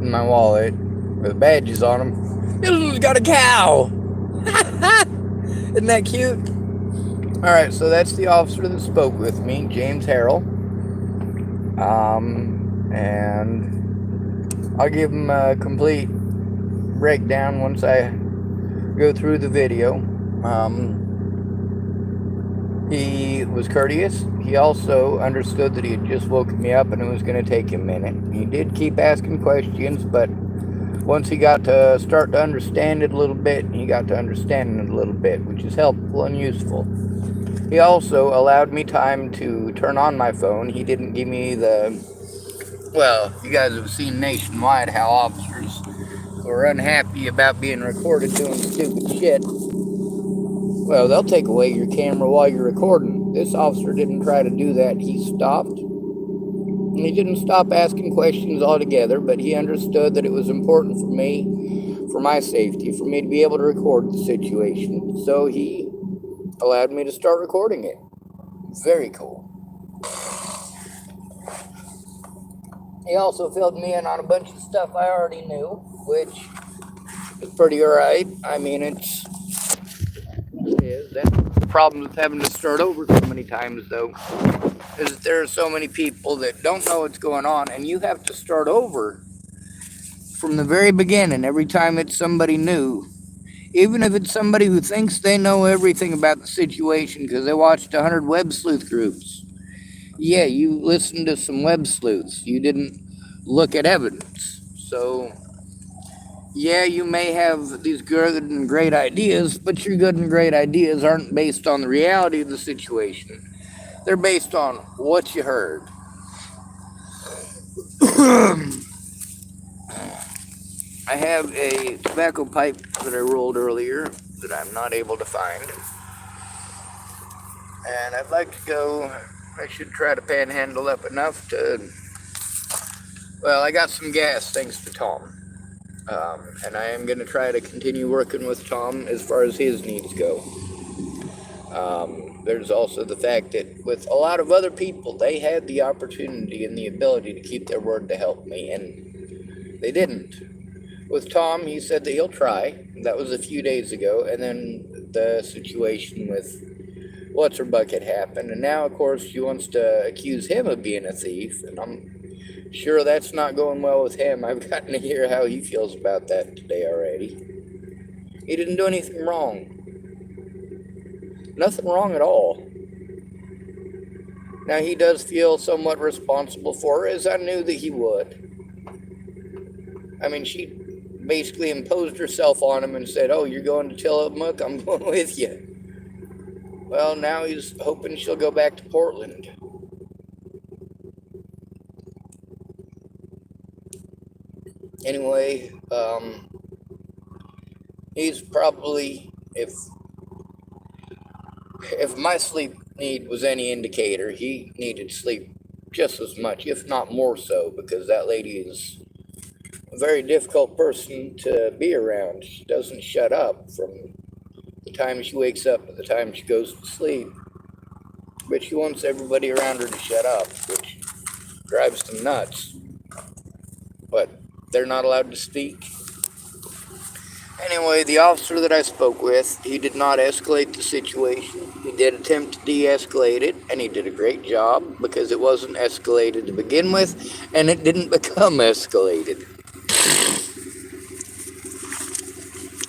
holding my wallet with badges on them. This one's got a cow. Isn't that cute? Alright, so that's the officer that spoke with me, James Harrell. And I'll give him a complete breakdown once I go through the video. He was courteous. He also understood that he had just woken me up and it was going to take a minute. He did keep asking questions, but once he got to start to understand it a little bit, he got to understand it a little bit, which is helpful and useful. He also allowed me time to turn on my phone. He didn't give me well, you guys have seen nationwide how officers who are unhappy about being recorded doing stupid shit, well, they'll take away your camera while you're recording. This officer didn't try to do that. He stopped. And he didn't stop asking questions altogether, but he understood that it was important for me, for my safety, for me to be able to record the situation. So he allowed me to start recording it. Very cool. He also filled me in on a bunch of stuff I already knew, which is pretty alright. I mean, that's the problem with having to start over so many times, though, is that there are so many people that don't know what's going on, and you have to start over from the very beginning every time it's somebody new. Even if it's somebody who thinks they know everything about the situation because they watched 100 web sleuth groups. Yeah, you listened to some web sleuths. You didn't look at evidence. So, yeah, you may have these good and great ideas, but your good and great ideas aren't based on the reality of the situation. They're based on what you heard. I have a tobacco pipe that I rolled earlier that I'm not able to find. And I'd like to go, I should try to panhandle up enough to, well, I got some gas thanks to Tom. And I am going to try to continue working with Tom as far as his needs go. There's also the fact that with a lot of other people, they had the opportunity and the ability to keep their word to help me, and they didn't. With Tom, he said that he'll try. That was a few days ago, and then the situation with What's-Her-Bucket happened, and now, of course, she wants to accuse him of being a thief, and I'm sure that's not going well with him. I've gotten to hear how he feels about that today already. He didn't do anything wrong. Nothing wrong at all. Now, he does feel somewhat responsible for her, as I knew that he would. I mean, she basically imposed herself on him and said, "Oh, you're going to Tillamook? I'm going with you." Well, now he's hoping she'll go back to Portland. Anyway, he's probably, if my sleep need was any indicator, he needed sleep just as much, if not more so, because that lady is a very difficult person to be around. She doesn't shut up from the time she wakes up to the time she goes to sleep. But she wants everybody around her to shut up, which drives them nuts. But they're not allowed to speak. Anyway, the officer that I spoke with, he did not escalate the situation. He did attempt to de-escalate it, and he did a great job because it wasn't escalated to begin with, and it didn't become escalated.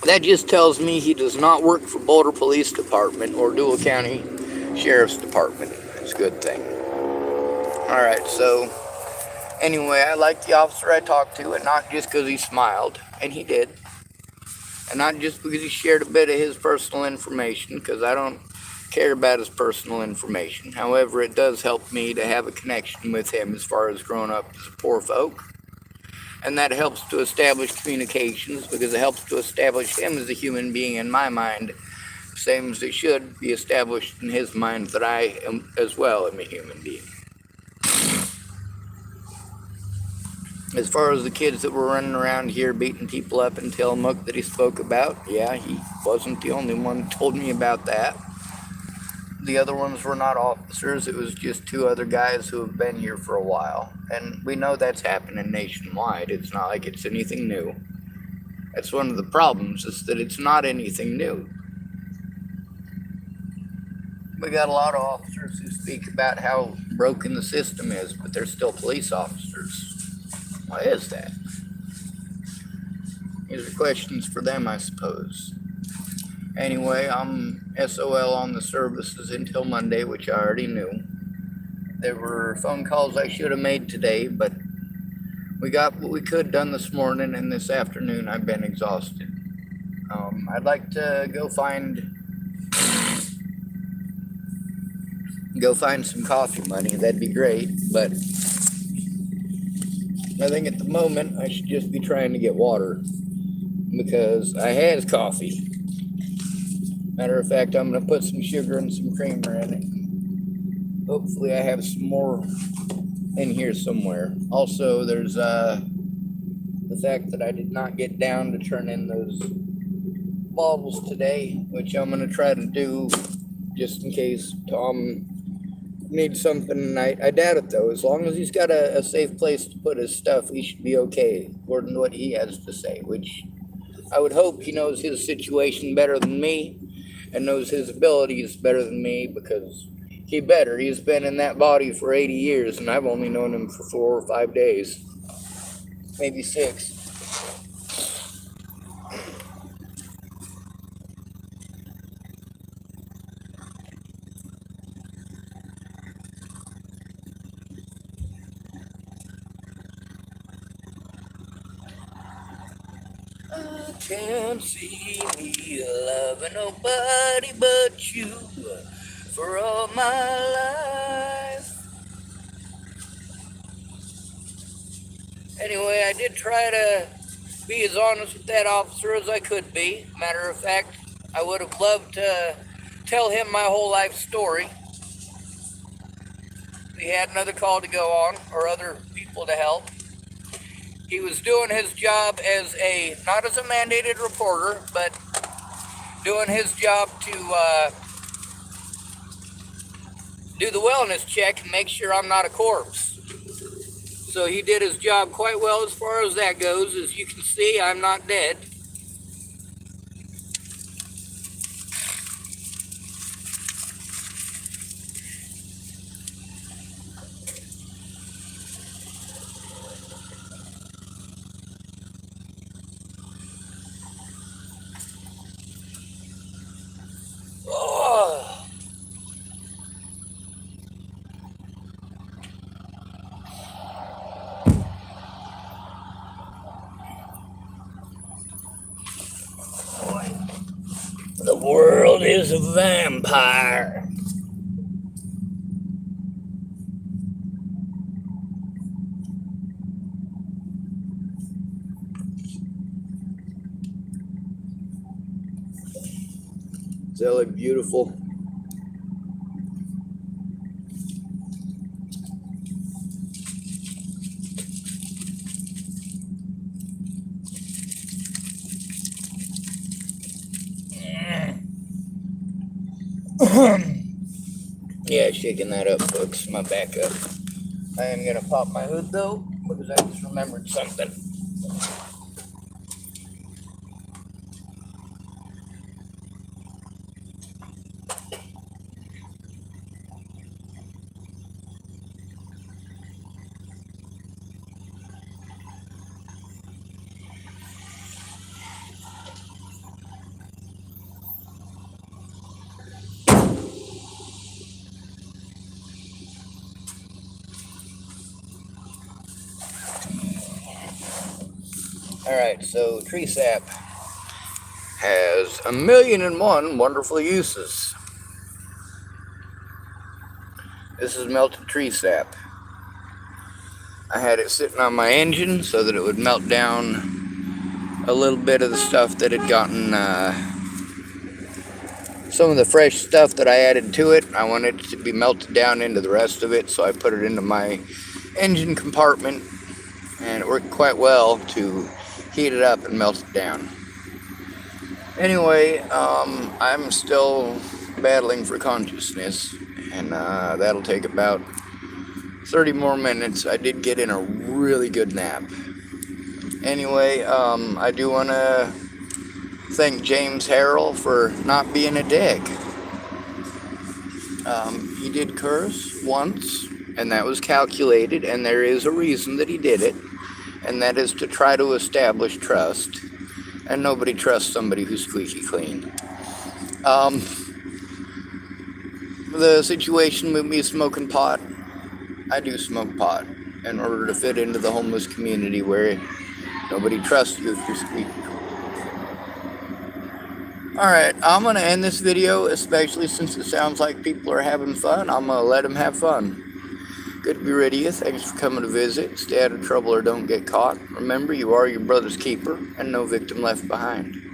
That just tells me he does not work for Boulder Police Department or Dual County Sheriff's Department. It's a good thing. Alright, so anyway, I like the officer I talked to, and not just because he smiled, and he did. And not just because he shared a bit of his personal information, because I don't care about his personal information. However, it does help me to have a connection with him as far as growing up as a poor folk. And that helps to establish communications, because it helps to establish him as a human being in my mind, same as it should be established in his mind that I am as well am a human being. As far as the kids that were running around here beating people up in Tillamook that he spoke about, yeah, he wasn't the only one who told me about that. The other ones were not officers. It was just two other guys who have been here for a while. And we know that's happening nationwide. It's not like it's anything new. That's one of the problems, is that it's not anything new. We got a lot of officers who speak about how broken the system is, but they're still police officers. Why is that? These are questions for them, I suppose. Anyway, I'm SOL on the services until Monday, which I already knew. There were phone calls I should have made today, but we got what we could done this morning, and this afternoon I've been exhausted. I'd like to go find some coffee money. That'd be great, but I think at the moment I should just be trying to get water, because I had coffee. Matter of fact, I'm going to put some sugar and some creamer in it. Hopefully I have some more in here somewhere. Also, there's the fact that I did not get down to turn in those bottles today, which I'm going to try to do just in case Tom needs something. I doubt it, though. As long as he's got a safe place to put his stuff, he should be okay, according to what he has to say, which I would hope he knows his situation better than me and knows his abilities better than me, because he better. He's been in that body for 80 years, and I've only known him for 4 or 5 days, maybe 6. I can't see me loving nobody but you for all my life. Anyway, I did try to be as honest with that officer as I could be. Matter of fact, I would have loved to tell him my whole life story. He had another call to go on, or other people to help. He was doing his job as not as a mandated reporter, but doing his job to do the wellness check and make sure I'm not a corpse. So he did his job quite well as far as that goes. As you can see, I'm not dead. Oh. Boy. The world is a vampire. Does that look beautiful? Yeah, shaking that up, folks. My back up. I am gonna pop my hood though, because I just remembered something. Alright, so tree sap has 1,000,001 wonderful uses. This is melted tree sap. I had it sitting on my engine so that it would melt down a little bit of the stuff that had gotten, some of the fresh stuff that I added to it. I wanted it to be melted down into the rest of it, so I put it into my engine compartment, and it worked quite well to heat it up and melt it down. Anyway, I'm still battling for consciousness, and that'll take about 30 more minutes. I did get in a really good nap. Anyway, I do want to thank James Harrell for not being a dick. He did curse once, and that was calculated, and there is a reason that he did it, and that is to try to establish trust, and nobody trusts somebody who's squeaky clean. The situation with me smoking pot, I do smoke pot in order to fit into the homeless community where nobody trusts you if you're squeaky clean. Alright, I'm going to end this video, especially since it sounds like people are having fun. I'm going to let them have fun. Good to be rid of you. Thanks for coming to visit. Stay out of trouble or don't get caught. Remember, you are your brother's keeper, and no victim left behind.